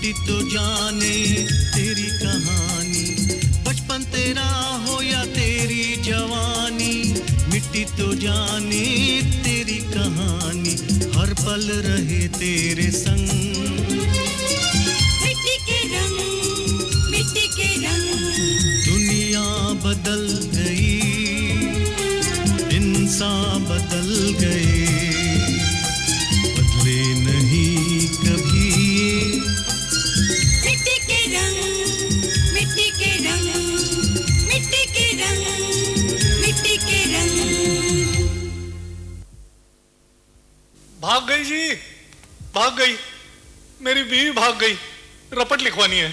मिट्टी तो जाने तेरी कहानी, बचपन तेरा हो या तेरी जवानी, मिट्टी तो जाने तेरी कहानी, हर पल रहे तेरे संग। मिट्टी के रंग, मिट्टी के रंग। दुनिया बदल गई, इंसान बदल गए, बदले नहीं कभी। मिट्टी के रंग, मिट्टी के रंग, मिट्टी के रंग, मिट्टी के रंग। भाग गई जी, भाग गई, मेरी बीवी भाग गई, रपट लिखवानी है।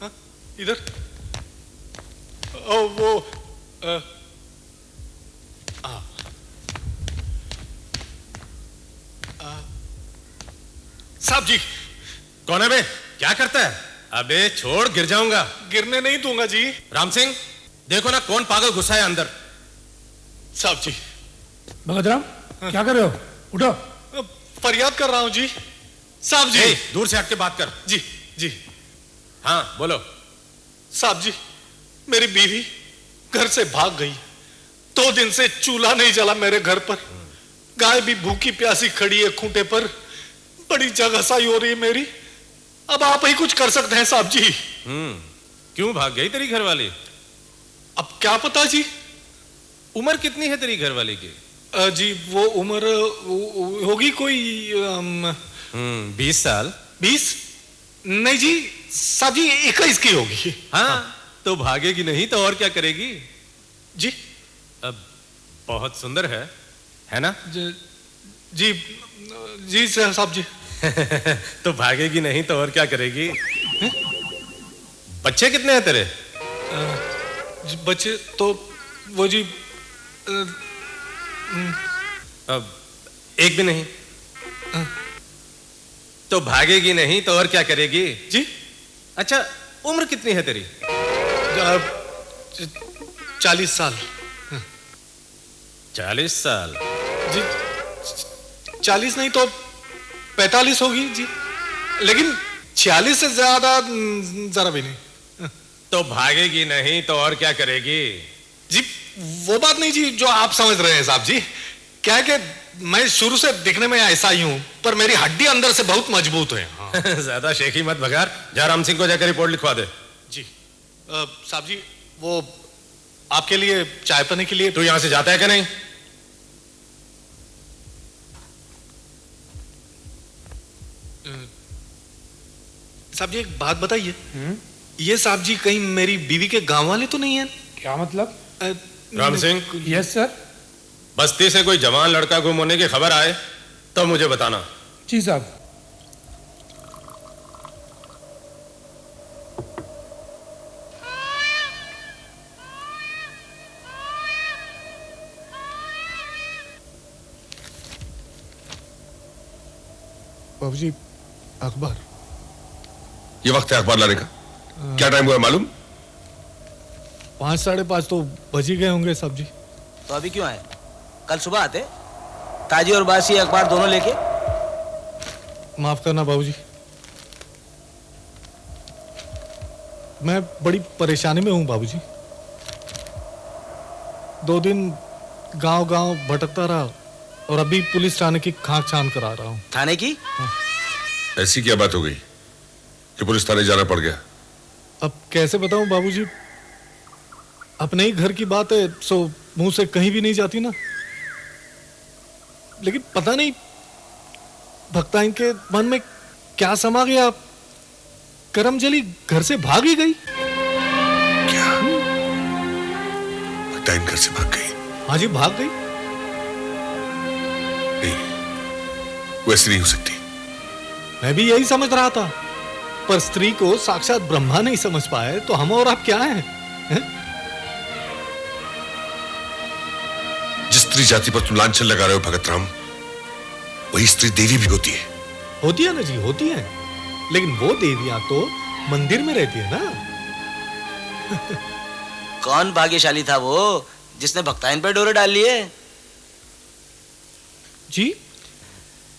हाँ, इधर वो साहब जी। कौन है बे? क्या करता है? अबे छोड़, गिर जाऊंगा। गिरने नहीं दूंगा जी। राम सिंह, देखो ना कौन पागल घुसा है अंदर। साहब जी। भगत राम, क्या कर रहे हो? उठो। फरियाद कर रहा हूं जी। साहब जी। दूर से हट के बात कर। जी जी। हाँ बोलो। साहब जी, मेरी बीवी घर से भाग गई। 2 दिन से चूल्हा नहीं जला मेरे घर पर, गाय भी भूखी प्यासी खड़ी है खूंटे पर, बड़ी जगहसाई हो रही है मेरी। अब आप ही कुछ कर सकते हैं साहब जी। क्यों भाग गई तेरी घरवाली? अब क्या पता जी। उम्र कितनी है तेरी घरवाली की? जी वो उम्र होगी कोई 20 साल। 20? नहीं जी साहब जी, 21 की होगी। हाँ, तो भागेगी नहीं तो और क्या करेगी जी? अब बहुत सुंदर है ना? जी जी साहब जी। तो भागेगी नहीं तो और क्या करेगी? बच्चे कितने हैं तेरे? बच्चे तो वो जी अब एक भी नहीं। तो भागेगी नहीं तो और क्या करेगी जी? अच्छा, उम्र कितनी है तेरी? 40 साल। 40 साल? जी 40 नहीं तो 45 होगी जी, लेकिन 46 से ज्यादा जरा भी नहीं। तो भागेगी नहीं तो और क्या करेगी जी? वो बात नहीं जी जो आप समझ रहे हैं साहब जी। क्या है कि मैं शुरू से दिखने में ऐसा ही हूं, पर मेरी हड्डी अंदर से बहुत मजबूत है। हाँ। ज्यादा शेखी मत भगार, जा राम सिंह को जाकर रिपोर्ट लिखवा दे। जी साहब जी, वो आपके लिए चाय पाने के लिए। तू यहां से जाता है कि नहीं? साहब जी एक बात बताइए, ये साहब जी कहीं मेरी बीवी के गांव वाले तो नहीं है? क्या मतलब? राम सिंह। Yes sir. बस्ती से कोई जवान लड़का गुम होने की खबर आए तो मुझे बताना। जी साहब। बाबूजी अखबार। ये वक्त है अखबार लाने का? क्या टाइम हुआ है मालूम? 5 साढ़े 5 तो बज ही गए होंगे साहब जी। तो अभी क्यों आए? कल सुबह आते, ताजी और बासी अखबार दोनों लेके। माफ करना बाबूजी, मैं बड़ी परेशानी में हूं बाबूजी। 2 दिन गांव-गांव भटकता रहा और अभी पुलिस थाने की खाक छान करा रहा हूं। थाने की? ऐसी क्या बात हो गई कि पुलिस थाने जाना पड़ गया? अब कैसे बताऊं बाबूजी, अपने ही घर की बात है सो मुंह से कहीं भी नहीं जाती ना। लेकिन पता नहीं भक्ताइन के मन में क्या समा गया, करमजली घर से भाग ही गई। क्या भक्ताइन घर से भाग गई? हाँ जी भाग गई। नहीं, वैसे नहीं हो सकती। मैं भी यही समझ रहा था, पर स्त्री को साक्षात ब्रह्मा नहीं समझ पाए तो हम और आप क्या हैं? जिस स्त्री जाति पर तुम लांछन लगा रहे हो भगत राम, वही स्त्री देवी भी होती है। होती है ना जी, होती है, लेकिन वो देवियां तो मंदिर में रहती है ना। कौन भाग्यशाली था वो जिसने भक्ताइन पर डोरे डाल लिए? जी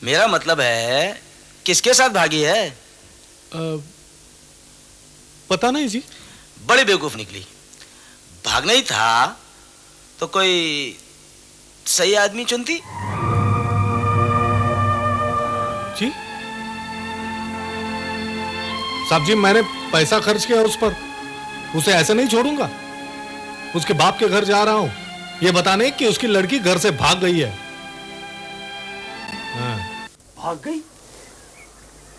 मेरा मतलब है किसके साथ भागी है? पता नहीं जी। बड़ी बेवकूफ निकली। भागना ही था तो कोई सही आदमी चुनती। जी साहब जी, मैंने पैसा खर्च किया उस पर, उसे ऐसे नहीं छोड़ूंगा। उसके बाप के घर जा रहा हूं ये बताने कि उसकी लड़की घर से भाग गई है। भाग गई?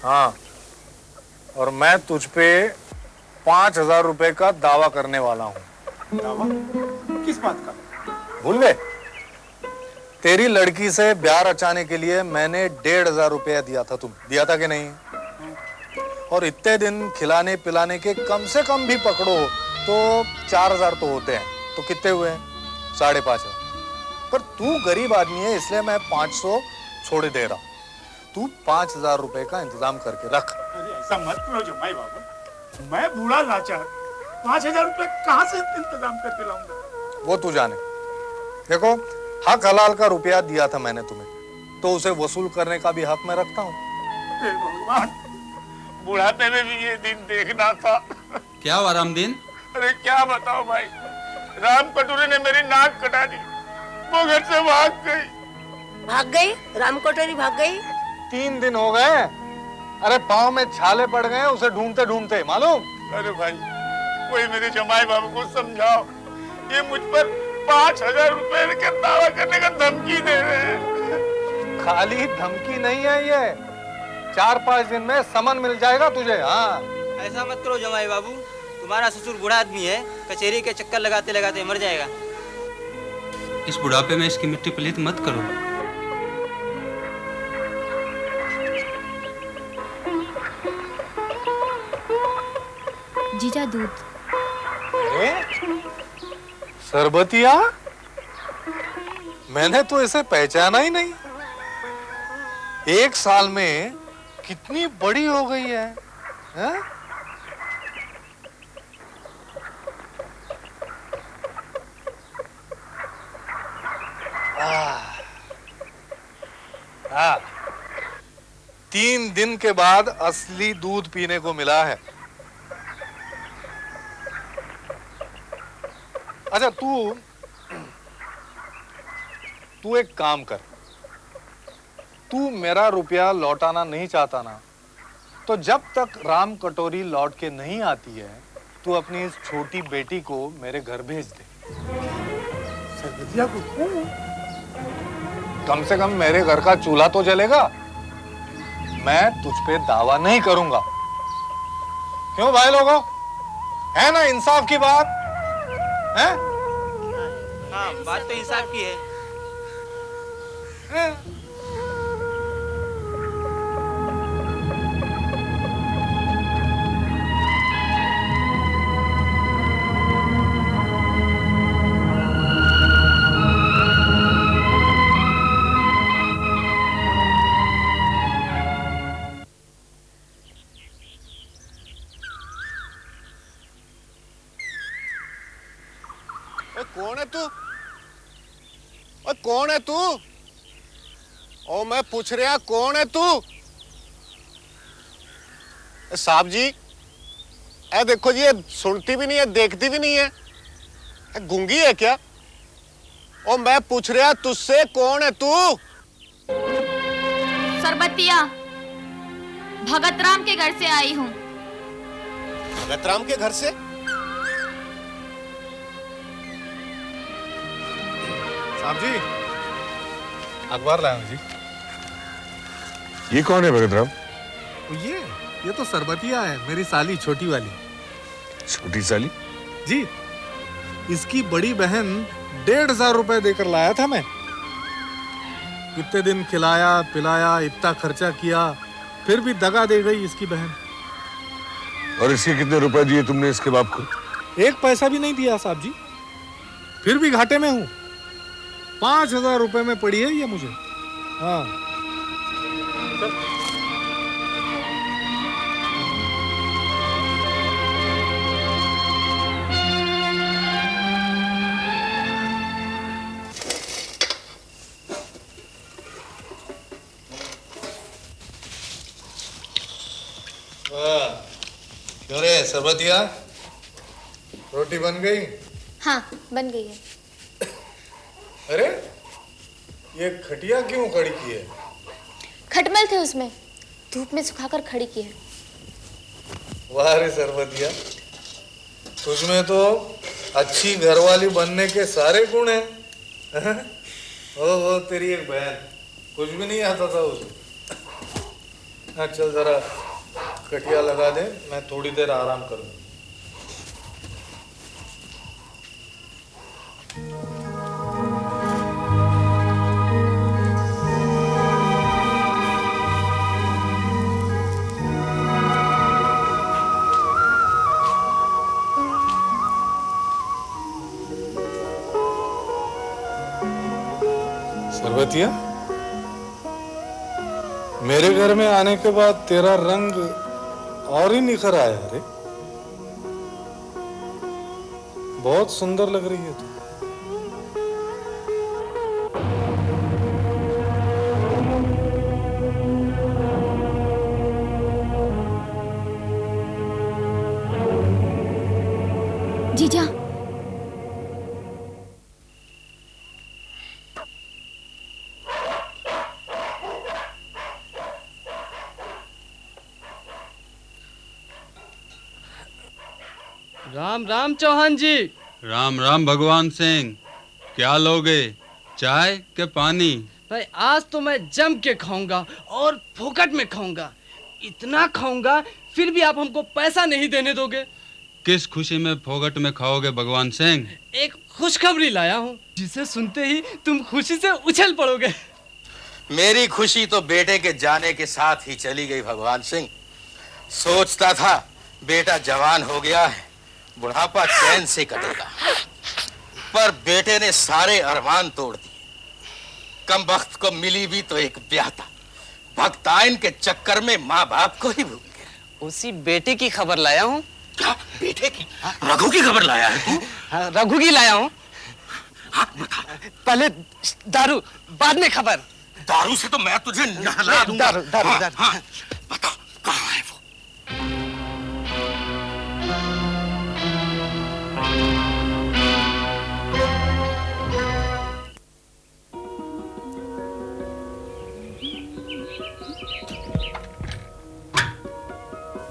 हाँ, और मैं तुझ पे 5,000 रुपए का दावा करने वाला हूं। दावा? किस बात का? भूल गए? तेरी लड़की से ब्याह रचाने के लिए मैंने 1,500 रुपया दिया था। तुम दिया था कि नहीं? और इतने दिन खिलाने पिलाने के कम से कम भी पकड़ो तो 4,000 तो होते हैं। तो कितने हुए? 5,500। पर तू गरीब आदमी है इसलिए मैं 500 छोड़ दे रहा हूं। तू 5,000 रुपए का इंतजाम करके रख। अरे ऐसा मत करो जमाई बाबू, मैं बूढ़ा लाचार 5,000 रुपए कहाँ से इंतजाम करके लाऊंगा? वो तू जाने। देखो, हक हलाल का रुपया दिया था मैंने तुम्हें, तो उसे वसूल करने का भी हक मैं रखता हूँ। हे भगवान, बुढ़ापे में भी ये दिन देखना था। क्या हुआ रामदीन? अरे क्या बताओ भाई, राम कटोरी ने मेरी नाक कटा दी। वो घर से भाग गई। भाग गई? राम कटोरी भाग गई? 3 दिन हो गए। अरे पाँव में छाले पड़ गए उसे ढूंढते ढूंढते, मालूम? अरे भाई, कोई मेरे जमाई बाबू को समझाओ, ये मुझ पर 5,000 रुपए का दावा करने का धमकी दे रहे हैं। खाली धमकी नहीं है ये, 4-5 दिन में समन मिल जाएगा तुझे। हाँ, ऐसा मत करो जमाई बाबू, तुम्हारा ससुर बूढ़ा आदमी है, कचहरी के चक्कर लगाते लगाते मर जाएगा। इस बुढ़ापे में इसकी मिट्टी पलीत मत करो। जीजा दूध। अरे सरबतिया, मैंने तो इसे पहचाना ही नहीं। 1 साल में कितनी बड़ी हो गई है, हैं? हाँ, 3 दिन के बाद असली दूध पीने को मिला है। अच्छा, तू एक काम कर। तू मेरा रुपया लौटाना नहीं चाहता ना, तो जब तक राम कटोरी लौट के नहीं आती है, तू अपनी इस छोटी बेटी को मेरे घर भेज दे। सरबतिया को क्यों? कम से कम मेरे घर का चूल्हा तो जलेगा। मैं तुझ पे दावा नहीं करूंगा। क्यों भाई लोगों, है ना इंसाफ की बात? है? हाँ, बात तो इंसाफ की है। कौन है तू? और कौन है तू? ओ मैं पूछ रहा कौन है तू? साहब जी, ए देखो जी, ये सुनती भी नहीं है, देखती भी नहीं है, गूंगी है क्या? ओ मैं पूछ रहा तुझसे कौन है तू? सरबतिया, भगत राम के घर से आई हूँ। भगत राम के घर से? साहब जी, अखबार लाया हूं जी। ये कौन है भगत राम? ये तो सरबतिया है, मेरी साली, छोटी वाली। छोटी साली? जी, इसकी बड़ी बहन 1,500 रुपए देकर लाया था मैं। इतने दिन खिलाया पिलाया, इतना खर्चा किया, फिर भी दगा दे गई इसकी बहन। और इसके कितने रुपए दिए तुमने इसके बाप को? 1 पैसा भी नहीं दिया साहब जी, फिर भी घाटे में हूं। 5,000 रुपए में पड़ी है ये मुझे। हाँ, क्यों रे सरबतिया, रोटी बन गई? हाँ बन गई है। अरे ये खटिया क्यों खड़ी की है? खटमल थे उसमें, धूप में सुखाकर खड़ी की है। वाह रे सरबतिया, तुझमें तो अच्छी घरवाली बनने के सारे गुण हैं। ओ तेरी एक बहन, कुछ भी नहीं आता था उसे। हाँ चल जरा खटिया लगा दे, मैं थोड़ी देर आराम करूँ। सरबतिया, मेरे घर में आने के बाद तेरा रंग और ही निखर आया रे। बहुत सुंदर लग रही है तू। जीजा, राम राम चौहान जी। राम राम भगवान सिंह। क्या लोगे, चाय के पानी? भाई आज तो मैं जम के खाऊंगा और फोकट में खाऊंगा। इतना खाऊंगा फिर भी आप हमको पैसा नहीं देने दोगे। किस खुशी में फोकट में खाओगे भगवान सिंह? एक खुशखबरी लाया हूँ, जिसे सुनते ही तुम खुशी से उछल पड़ोगे। मेरी खुशी तो बेटे के जाने के साथ ही चली गई भगवान सिंह। सोचता था बेटा जवान हो गया है, बुढ़ापा चैन से कटेगा, पर बेटे ने सारे अरमान तोड़ दिए। कम वक्त को मिली भी तो एक ब्याहता, भक्ताइन के चक्कर में माँ बाप को ही भूल गया। उसी बेटे की खबर लाया हूँ। क्या बेटे की? रघु की खबर लाया है तू? हाँ, रघु की लाया हूँ। पहले दारू, बाद में खबर। दारू से तो मैं तुझे नहला दूंगा। दारू। हाँ, बताओ कहाँ है वो?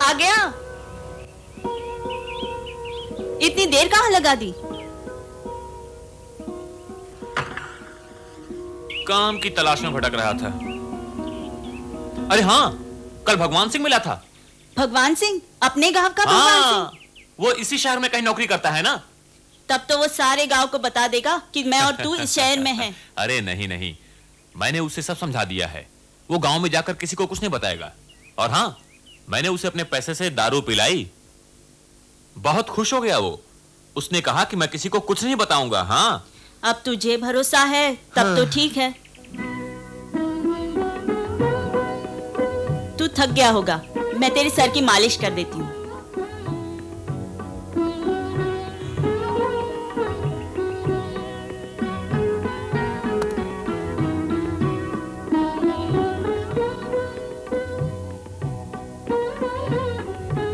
आ गया? इतनी देर कहाँ लगा दी? काम की तलाश में भटक रहा था। अरे हाँ, कल भगवान सिंह मिला था। भगवान सिंह? अपने गांव का भगवान सिंह? वो इसी शहर में कहीं नौकरी करता है ना। तब तो वो सारे गांव को बता देगा कि मैं और तू इस शहर में हैं। अरे नहीं, मैंने उसे सब समझा दिया है। वो गांव में जाकर किसी को कुछ नहीं बताएगा। और हाँ, मैंने उसे अपने पैसे से दारू पिलाई। बहुत खुश हो गया वो। उसने कहा कि मैं किसी को कुछ नहीं बताऊंगा। हाँ, अब तुझे भरोसा है तब तो ठीक है। तू थक गया होगा, मैं तेरे सर की मालिश कर देती हूँ।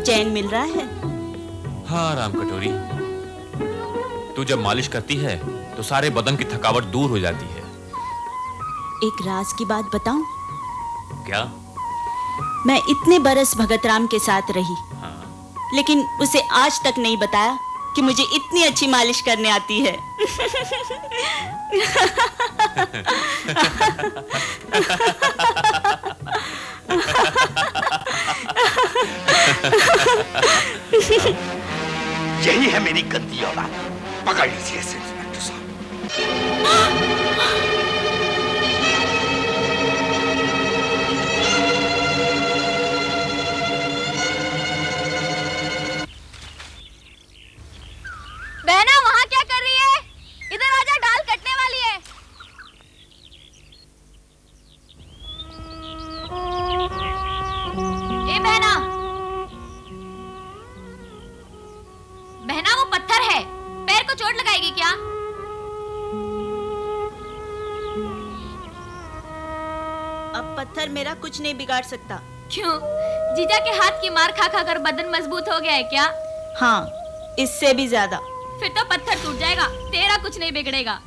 चैन मिल रहा है? हाँ राम कटोरी, तू जब मालिश करती है तो सारे बदन की थकावट दूर हो जाती है। एक राज की बात बताऊं? क्या? मैं इतने बरस भगत राम के साथ रही, लेकिन उसे आज तक नहीं बताया कि मुझे इतनी अच्छी मालिश करने आती है। यही है मेरी गंदी औलाद। पकड़ लीजिए इसे इंस्पेक्टर साहब। बहना वहाँ क्या कर रही है? इधर आजा, डाल कटने वाली है। ए बहना, बहना वो पत्थर है, पैर को चोट लगाएगी क्या? अब पत्थर मेरा कुछ नहीं बिगाड़ सकता, क्यों? जीजा के हाथ की मार खा खा कर बदन मजबूत हो गया है क्या? हाँ, इससे भी ज्यादा। फिर तो पत्थर टूट जाएगा, तेरा कुछ नहीं बिगड़ेगा।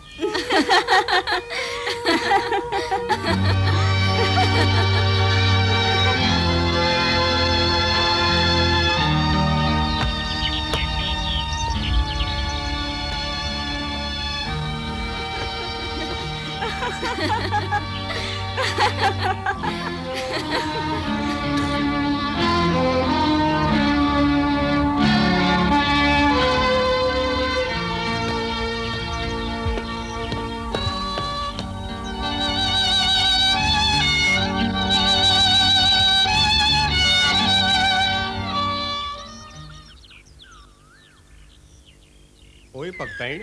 ओए पगताइन,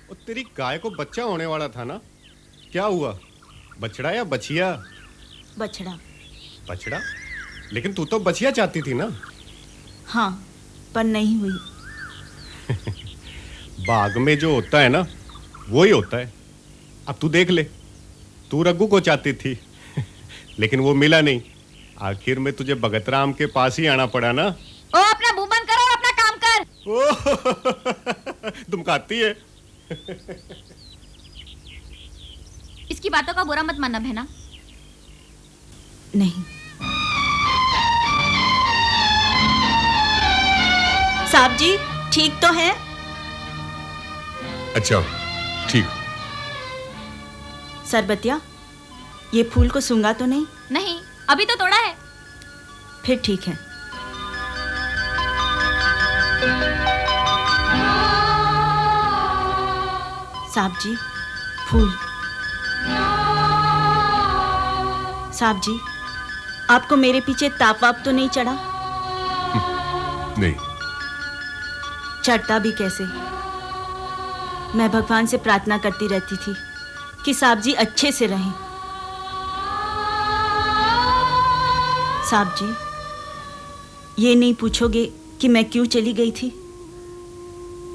वो तेरी गाय को बच्चा होने वाला था ना, क्या हुआ? बछड़ा या बछिया? बछड़ा। बछड़ा? लेकिन तू तो बछिया चाहती थी ना? हाँ, पर नहीं हुई। बाग में जो होता है ना, वो ही होता है। अब तू देख ले, तू रघु को चाहती थी लेकिन वो मिला नहीं। आखिर में तुझे भगतराम के पास ही आना पड़ा ना। ओ, अपना मुंह बंद करो और अपना काम कर। तुम खाती है। इसकी बातों का बुरा मत मानना बहना। नहीं। साहब जी ठीक तो है? अच्छा, ठीक। सरबतिया, ये फूल को सूंघा तो नहीं? नहीं, अभी तो तोड़ा है। फिर ठीक है। साहब जी, फूल। साहब जी, आपको मेरे पीछे ताप वाप तो नहीं चढ़ा? नहीं। चढ़ता भी कैसे? मैं भगवान से प्रार्थना करती रहती थी कि साहब जी अच्छे से रहें। साहब जी, ये नहीं पूछोगे कि मैं क्यों चली गई थी?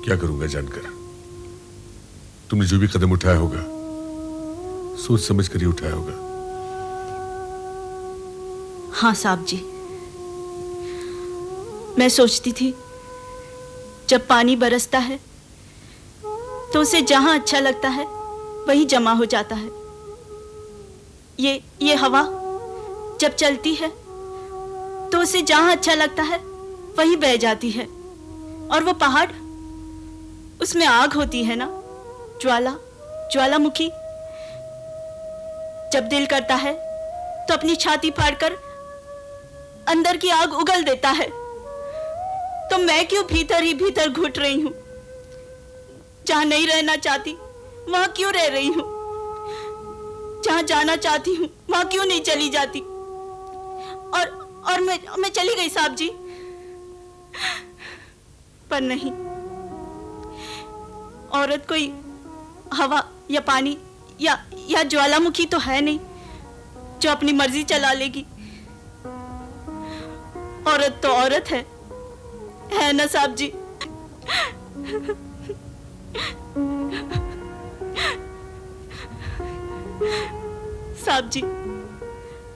क्या करूंगा जानकर? तुमने जो भी कदम उठाया होगा, सोच समझ कर ही उठाया होगा। हाँ साहब जी, मैं सोचती थी जब पानी बरसता है तो उसे जहां अच्छा लगता है वहीं जमा हो जाता है। ये हवा जब चलती है तो उसे जहां अच्छा लगता है वहीं बह जाती है। और वो पहाड़, उसमें आग होती है ना, ज्वालामुखी। जब दिल करता है तो अपनी छाती फाड़कर अंदर की आग उगल देता है। तो मैं क्यों भीतर ही भीतर घुट रही हूं? जहां नहीं रहना चाहती वहां क्यों रह रही हूं? जहां जाना चाहती हूं वहां क्यों नहीं चली जाती? और मैं चली गई साहब जी। पर नहीं, औरत कोई हवा या पानी या ज्वालामुखी तो है नहीं जो अपनी मर्जी चला लेगी। औरत तो औरत है ना साहब जी? साहब जी,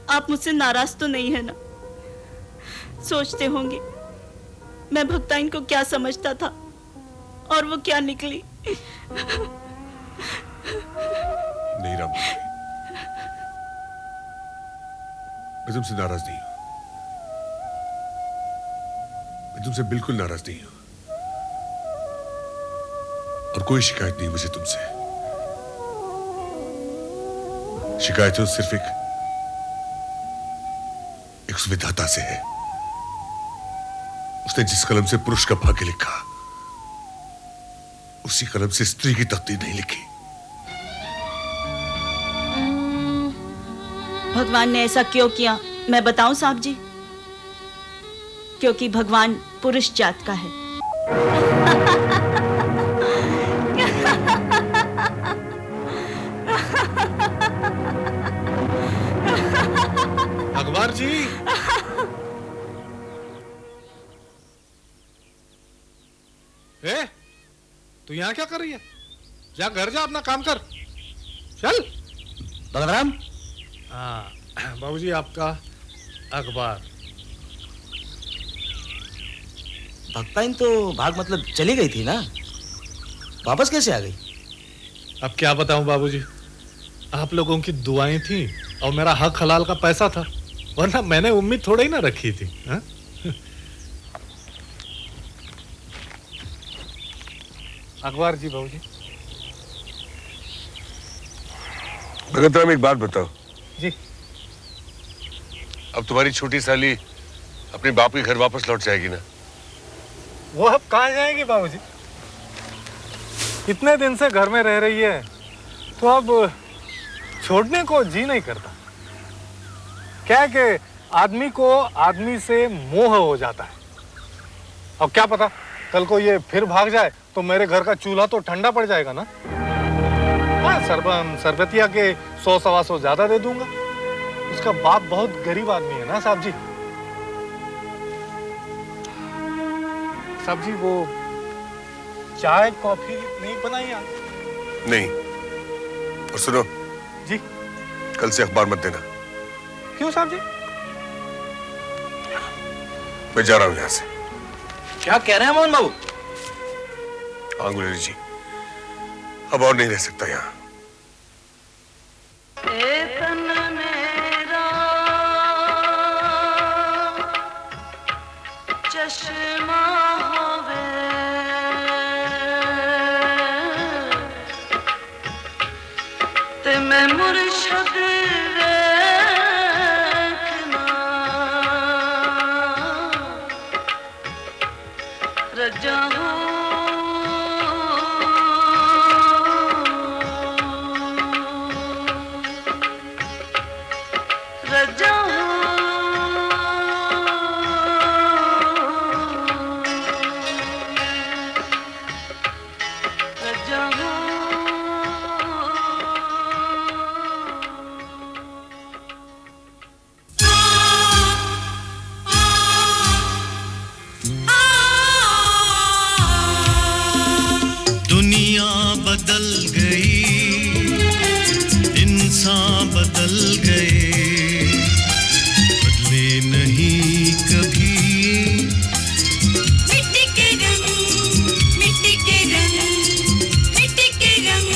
आप मुझसे नाराज तो नहीं है ना? सोचते होंगे मैं भक्ताइन को क्या समझता था और वो क्या निकली। नहीं राम, मैं तुमसे नाराज नहीं हूं। मैं तुमसे बिल्कुल नाराज नहीं हूं और कोई शिकायत नहीं मुझे तुमसे। शिकायत तो सिर्फ एक विधाता से है। उसने जिस कलम से पुरुष का भाग्य लिखा, उसी कलम से स्त्री की तकदीर नहीं लिखी। भगवान ने ऐसा क्यों किया मैं बताऊं साहब जी? क्योंकि भगवान पुरुष जात का है। अखबार जी, तू यहाँ क्या कर रही है? जा घर जा, अपना काम कर। चल। बलराम। हाँ बाबूजी, आपका अखबार। भक्ताइन तो भाग मतलब चली गई थी ना, वापस कैसे आ गई? अब क्या बताऊं बाबूजी, आप लोगों की दुआएं थी और मेरा हक हलाल का पैसा था, वरना मैंने उम्मीद थोड़ा ही ना रखी थी। हा? अखबार जी बाबूजी। भगत राम एक बात बताओ जी। अब तुम्हारी छोटी साली अपने बाप के घर वापस लौट जाएगी ना? वो अब कहाँ जाएगी बाबूजी? इतने दिन से घर में रह रही है तो अब छोड़ने को जी नहीं करता। क्या है कि आदमी को आदमी से मोह हो जाता है। अब क्या पता कल को ये फिर भाग जाए तो मेरे घर का चूल्हा तो ठंडा पड़ जाएगा ना। हाँ, सरबतिया के 100-125 ज्यादा दे दूंगा। उसका बाप बहुत गरीब आदमी है ना साहब जी। साहब जी वो चाय कॉफी नहीं बनाई आज? नहीं। और सुनो जी, कल से अखबार मत देना। क्यों साहब जी? मैं जा रहा हूं यहां से। क्या कह रहे हैं मोहन बाबू? हाँ गुलेरी जी, अब और नहीं रह सकता यहाँ। चश्मा होवे ते मैं मुर्शद देखना रजा हो रजा दुनिया बदल गई, इंसान बदल गए, बदले नहीं कभी। मिट्टी के रंग, मिट्टी के रंग, मिट्टी के रंग,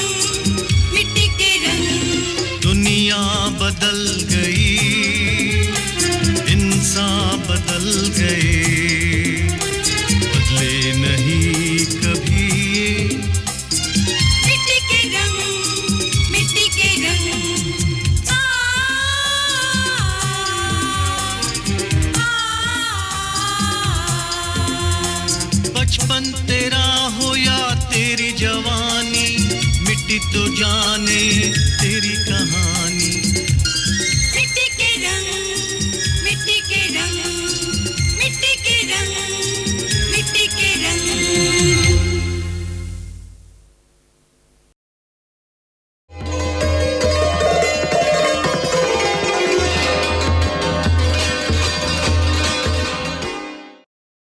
मिट्टी के रंग। दुनिया बदल गई, इंसान बदल गए, बदले नहीं कभी। मिट्टी के रंग, मिट्टी के रंग। बचपन तेरा हो या तेरी जवानी, मिट्टी तो जाने तेरी कहानी।